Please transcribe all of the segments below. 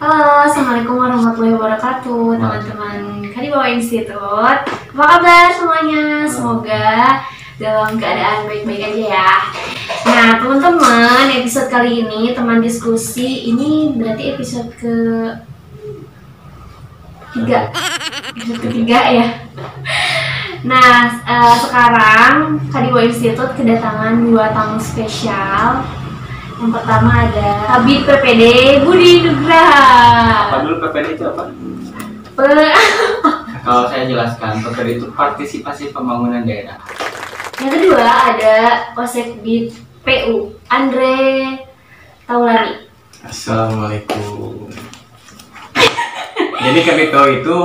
Halo, Assalamualaikum warahmatullahi wabarakatuh, teman-teman Kadibawa Institut. Apa kabar semuanya? Semoga dalam keadaan baik-baik aja ya. Nah, teman-teman, episode kali ini teman diskusi ini berarti episode ketiga ya. Nah, sekarang Kadibawa Institut kedatangan dua tamu spesial. Yang pertama ada Kabid PPD Budi Nugraha. Apa dulu PPD itu apa? Kalau saya jelaskan, PPD itu partisipasi pembangunan daerah. Yang kedua ada Osekbid PU Andre Taulani. Assalamualaikum. Jadi KBPO itu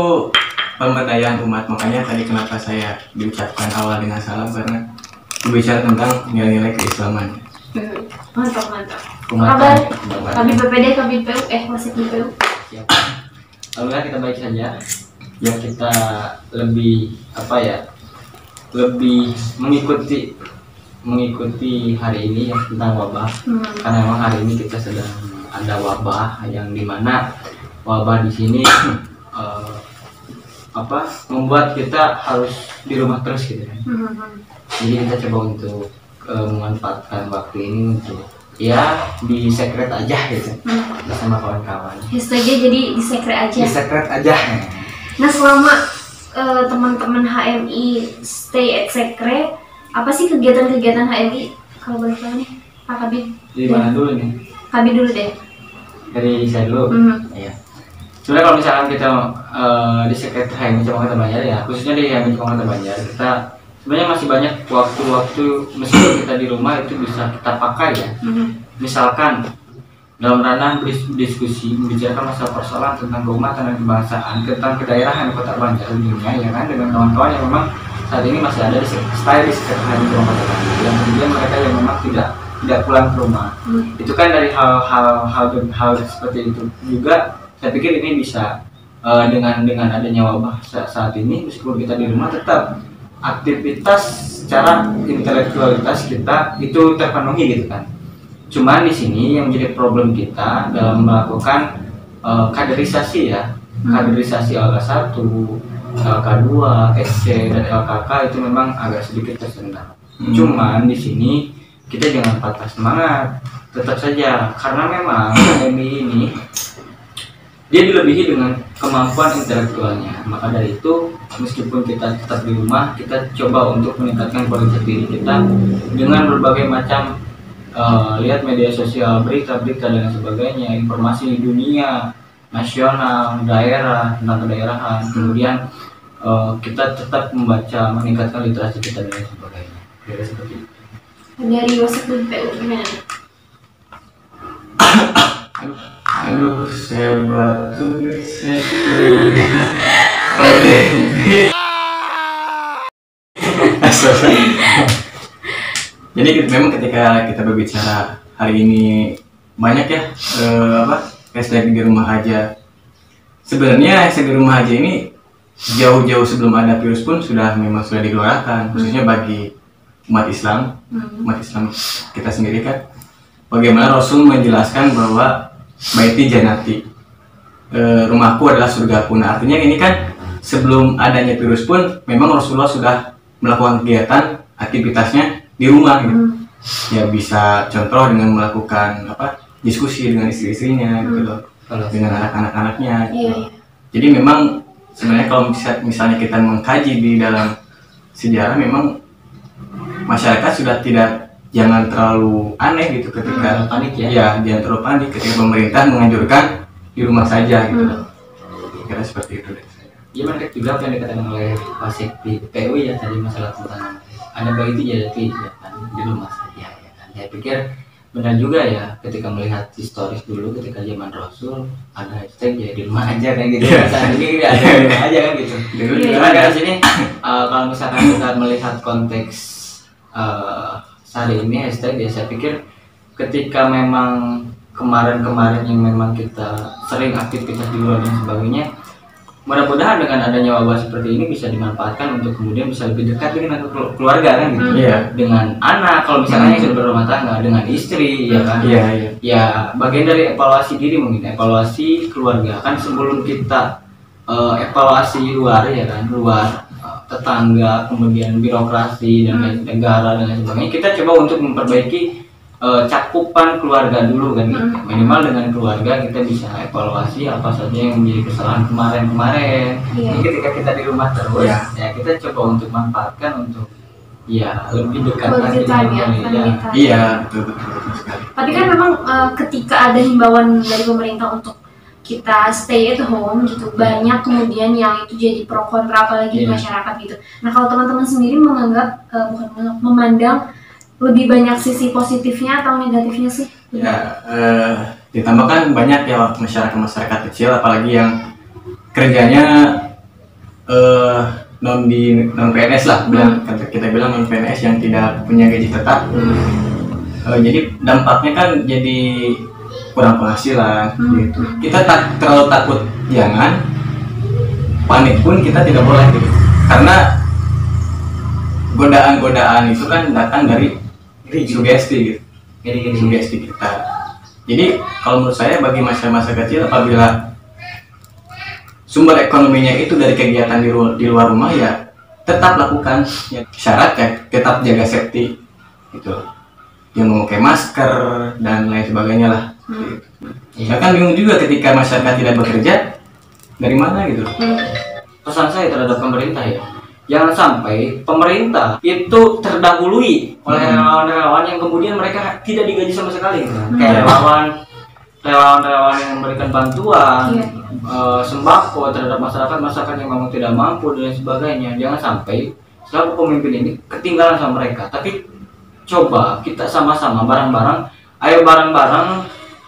pemberdayaan umat, makanya tadi kenapa saya diucapkan awal dengan salam karena berbicara tentang nilai-nilai keislaman. Mantap. Kabar Kabid PPD, Kabid PU, Osekbid PU. Siap. Lalu kita baik saja. Ya kita lebih lebih mengikuti hari ini yang tentang wabah. Karena memang hari ini kita sedang ada wabah yang dimana wabah di sini membuat kita harus di rumah terus gitu kan. Jadi kita coba untuk memanfaatkan waktu ini untuk ya di secret aja gitu bersama kawan-kawan. Hashtagnya jadi di secret aja. Di secret aja. Nah, selama teman-teman HMI stay at secret, apa sih kegiatan-kegiatan HMI? Kalau boleh tahu nih, Pak Kabid. Di mana dulu nih? Kabid dulu deh. Dari saya dulu. Iya. Sebenarnya kalau misalkan kita di secret HMI Cipongkota Banjar ya, khususnya di HMI Cipongkota Banjar, kita sebenarnya masih banyak waktu-waktu meskipun kita di rumah itu bisa kita pakai ya. Misalkan dalam ranah diskusi membicarakan masalah persoalan tentang keumatan dan kebangsaan, tentang kedaerahan Kota Banjar dunia ya kan, dengan kawan-kawan yang memang saat ini masih ada di style di sekitar di Kota Banjar, yang kemudian mereka yang memang tidak pulang ke rumah. Itu kan dari hal seperti itu juga saya pikir ini bisa dengan adanya wabah saat ini, meskipun kita di rumah tetap aktivitas secara intelektualitas kita itu terpenuhi gitu kan. Cuman di sini yang menjadi problem kita dalam melakukan kaderisasi ya, kaderisasi LK1, LK2, SC dan LKK itu memang agak sedikit tersendat. Cuman di sini kita jangan patah semangat, tetap saja karena memang pandemi ini dia dilebihi dengan kemampuan intelektualnya. Maka dari itu, meskipun kita tetap di rumah, kita coba untuk meningkatkan kualitas diri kita dengan berbagai macam lihat media sosial, berita-berita dan sebagainya, informasi dunia, nasional, daerah, tentang kedaerahan. Kemudian kita tetap membaca, meningkatkan literasi kita dan sebagainya. Kira seperti itu. Dari Osekbid PU gimana? Aduh, saya batuk. Jadi memang ketika kita berbicara hari ini banyak ya hashtag di rumah aja. Sebenarnya hashtag di rumah aja ini jauh-jauh sebelum ada virus pun sudah digelorakan, khususnya bagi umat Islam kita sendiri kan. Bagaimana Rasul menjelaskan bahwa baiti janati, rumahku adalah surgaku. Nah, artinya ini kan sebelum adanya virus pun memang Rasulullah sudah melakukan kegiatan aktivitasnya di rumah gitu. Ya bisa contoh dengan melakukan diskusi dengan istri-istrinya gitu loh, dengan anak-anaknya gitu. Jadi memang sebenarnya kalau misalnya kita mengkaji di dalam sejarah, memang masyarakat sudah jangan terlalu aneh gitu ketika panik ya. Ya, jangan terlalu panik ketika pemerintah menganjurkan di rumah saja gitu. Kira seperti itu deh. Ya menarik juga apa yang dikatakan oleh Osekbid PU ya tadi, masalah tentang ada baiti janati ya kan, di rumah saja ya kan. Saya pikir benar juga ya, ketika melihat historis dulu ketika zaman Rasul ada hashtag ya di rumah aja kan gitu. Saat ini ada di rumah aja kan gitu. Karena di sini kalau misalkan kita melihat konteks hari ini hashtag ya, saya pikir ketika memang kemarin yang memang kita sering aktivitas di luar dan sebagainya, mudah-mudahan dengan adanya wabah seperti ini bisa dimanfaatkan untuk kemudian bisa lebih dekat dengan keluarga kan gitu. Dengan anak kalau misalnya yang sudah berumah tangga, dengan istri ya kan. Ya bagian dari evaluasi diri, mungkin evaluasi keluarga kan sebelum kita evaluasi luar ya kan, luar tetangga, kemudian birokrasi dan lain negara dan lain sebagainya, kita coba untuk memperbaiki cakupan keluarga dulu kan gitu. Minimal dengan keluarga kita bisa evaluasi apa saja yang menjadi kesalahan kemarin. Jadi ketika kita di rumah terus ya kita coba untuk manfaatkan untuk ya lebih dekat lagi betul sekali. Tapi kan memang ketika ada himbauan dari pemerintah untuk kita stay at home gitu, banyak kemudian yang itu jadi pro kontra apalagi di masyarakat gitu. Nah kalau teman-teman sendiri menganggap memandang lebih banyak sisi positifnya atau negatifnya sih? Ya, ditambahkan banyak ya masyarakat kecil, apalagi yang kerjanya non PNS lah, kita bilang non PNS yang tidak punya gaji tetap. Jadi dampaknya kan jadi kurang penghasilan gitu. Kita terlalu takut jangan, panik pun kita tidak boleh gitu. Karena godaan-godaan itu kan datang dari sugesti gitu, sugesti kita. Jadi kalau menurut saya bagi masa kecil, apabila sumber ekonominya itu dari kegiatan di luar rumah ya tetap lakukan ya, syarat ya tetap jaga safety gitu, yang memakai masker dan lain sebagainya lah. Ya kan bingung juga ketika masyarakat tidak bekerja, dari mana gitu. Pesan saya terhadap pemerintah ya, jangan sampai pemerintah itu terdahului oleh relawan-relawan yang kemudian mereka tidak digaji sama sekali. Kayak relawan yang memberikan bantuan sembako terhadap masyarakat yang memang tidak mampu dan sebagainya. Jangan sampai selaku pemimpin ini ketinggalan sama mereka. Tapi coba kita sama-sama bareng-bareng,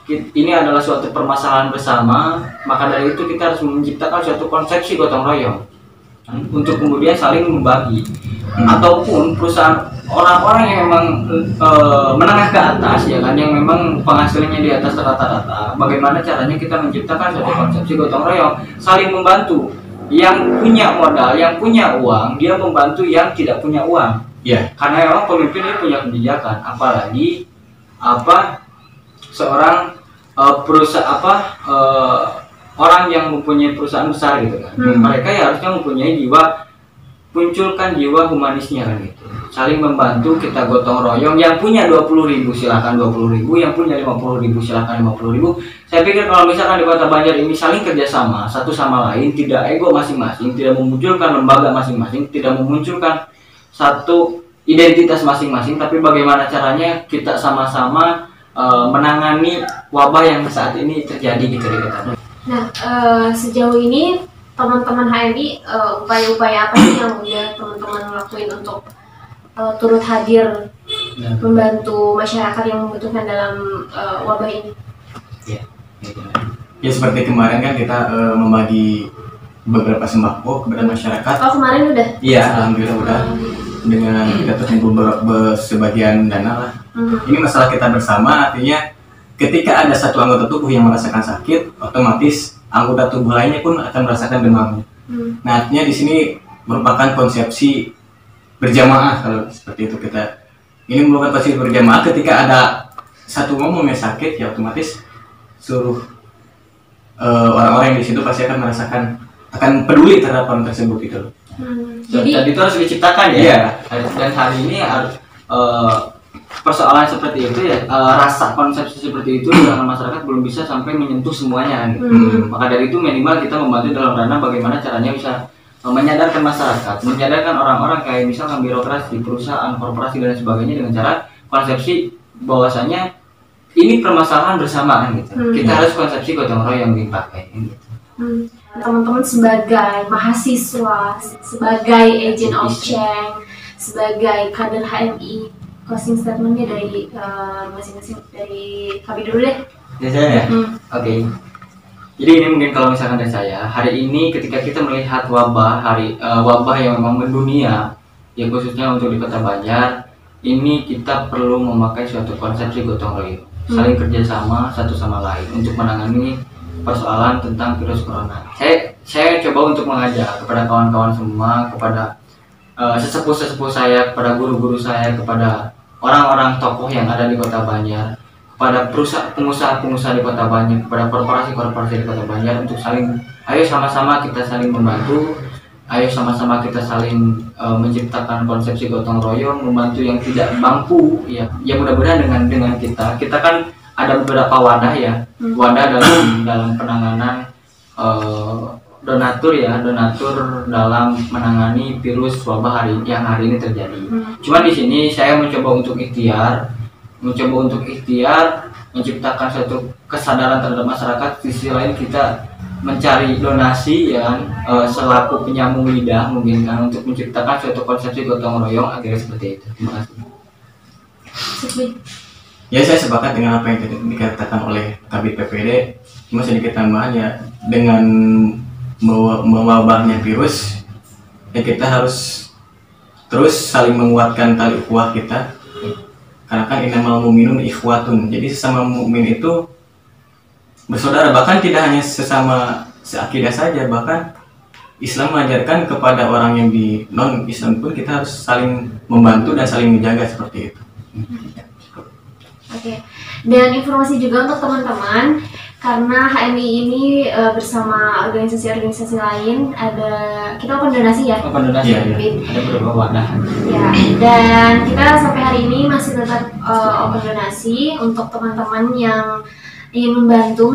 ini adalah suatu permasalahan bersama. Maka dari itu kita harus menciptakan suatu konsepsi gotong royong untuk kemudian saling membagi, ataupun perusahaan orang-orang yang memang menengah ke atas ya kan, yang memang penghasilannya di atas rata-rata, bagaimana caranya kita menciptakan suatu konsepsi gotong royong saling membantu. Yang punya modal, yang punya uang, dia membantu yang tidak punya uang. Karena memang pemimpin ini punya kebijakan, apalagi seorang orang yang mempunyai perusahaan besar gitu kan. Mereka ya harusnya mempunyai munculkan jiwa humanisnya kan gitu. Saling membantu, kita gotong royong. Yang punya 20.000 silakan 20.000, yang punya 50.000 silakan 50.000. Saya pikir kalau misalkan di Kota Banjar ini saling kerjasama satu sama lain, tidak ego masing-masing, tidak memunculkan lembaga masing-masing, tidak memunculkan satu identitas masing-masing, tapi bagaimana caranya kita sama-sama menangani wabah yang saat ini terjadi gitu di Kota. Nah, sejauh ini teman-teman HMI upaya-upaya apa sih yang udah teman-teman lakuin untuk turut hadir membantu masyarakat yang membutuhkan dalam wabah ini? Ya seperti kemarin kan kita membagi beberapa sembako kepada masyarakat. Oh kemarin udah? Iya, alhamdulillah udah. Dengan kita terhimpun sebagian dana lah. Ini masalah kita bersama, artinya ketika ada satu anggota tubuh yang merasakan sakit, otomatis anggota tubuh lainnya pun akan merasakan demam. Nah, artinya di sini merupakan konsepsi berjamaah. Kalau seperti itu ini merupakan konsepsi berjamaah. Ketika ada satu ngomong yang sakit, ya otomatis seluruh orang-orang yang di situ pasti akan merasakan, akan peduli terhadap orang tersebut gitu. Jadi itu harus diciptakan ya. Dan hari ini harus persoalan seperti itu ya, rasa konsepsi seperti itu dengan masyarakat belum bisa sampai menyentuh semuanya gitu. Maka dari itu minimal kita membantu dalam ranah bagaimana caranya bisa menyadarkan masyarakat, menyadarkan orang-orang kayak misalkan birokrasi, perusahaan, korporasi dan sebagainya dengan cara konsepsi bahwasanya ini permasalahan bersama kan gitu. Kita harus konsepsi gotong royong yang dipakai gitu. Teman-teman sebagai mahasiswa, sebagai agent of change, sebagai kader HMI, closing statementnya dari masing-masing, dari kami dulu deh. Ya saya ya? Oke. Jadi ini mungkin kalau misalkan dari saya, hari ini ketika kita melihat wabah yang memang mendunia, ya khususnya untuk di Kota Banjar, ini kita perlu memakai suatu konsepsi gotong royong, saling kerjasama satu sama lain untuk menangani persoalan tentang virus corona. Saya saya coba untuk mengajak kepada kawan-kawan semua, kepada sesepuh-sesepuh saya, kepada guru-guru saya, kepada orang-orang tokoh yang ada di Kota Banjar, kepada pengusaha-pengusaha di Kota Banjar, kepada korporasi-korporasi di Kota Banjar untuk saling, ayo sama-sama kita saling membantu, ayo sama-sama kita saling menciptakan konsepsi gotong royong, membantu yang tidak mampu, ya mudah-mudahan dengan kita kan ada beberapa wadah ya, wadah dalam penanganan donatur dalam menangani virus wabah yang hari ini terjadi. Cuman di sini saya mencoba untuk ikhtiar menciptakan suatu kesadaran terhadap masyarakat. Di sisi lain kita mencari donasi ya, selaku penyambung lidah mungkin kan, untuk menciptakan suatu konsepsi gotong royong akhirnya seperti itu. Terima kasih. Ya, saya sepakat dengan apa yang dikatakan oleh Kabid PPD. Cuma sedikit tambahan ya, dengan mewabahnya virus ya, kita harus terus saling menguatkan tali ukhuwah kita, karena kan innamal mu'minun ikhwatun. Jadi sesama mukmin itu bersaudara, bahkan tidak hanya sesama seakidah saja, bahkan Islam mengajarkan kepada orang yang di non Islam pun kita harus saling membantu dan saling menjaga seperti itu. Oke. Dan informasi juga untuk teman-teman, karena HMI ini bersama organisasi-organisasi lain kita open donasi ya. Open donasi ya. Ada beberapa wadah. Ya, dan kita sampai hari ini masih tetap open donasi untuk teman-teman yang ingin membantu.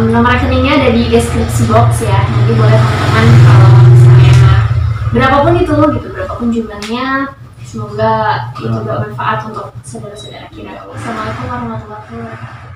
Nomor rekeningnya ada di deskripsi box ya. Nanti boleh teman-teman kalau misalnya berapapun itu gitu, berapapun jumlahnya, semoga itu bermanfaat untuk saudara-saudara kita. Assalamualaikum warahmatullahi wabarakatuh.